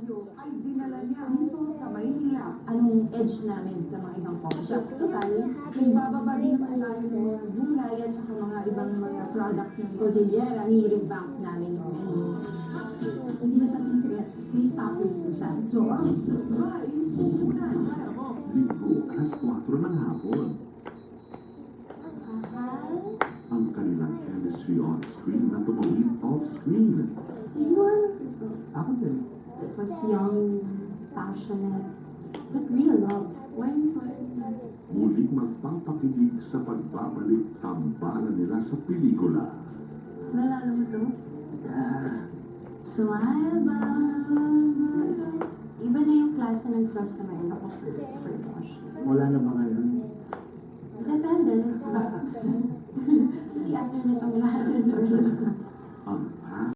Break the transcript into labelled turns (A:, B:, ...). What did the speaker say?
A: radyo ay dinala niya dito sa Maynila.
B: Anong edge namin sa mga ibang coffee shop. Total, nagbababa din naman tayo ng mga gulay at saka mga ibang mga products ng Cordillera. Ni-revamp namin yung menu. Hindi na siya secret. May topic ko siya. So,
A: Ay, pupunan para mo.
C: Linggo, alas 4 ng hapon. Ang kanilang chemistry on-screen na tumawid off-screen.
B: Ako din. It was young, passionate, but real love. When
C: Muling magpapakilig sa pagbabalik tambalan nila sa pelikula.
B: Nalala mo to? Smile ba? Iba na yung klase ng trust na mayroon ako for Josh.
D: Wala na ba ngayon?
B: Depende. Kasi after nitong lahat ng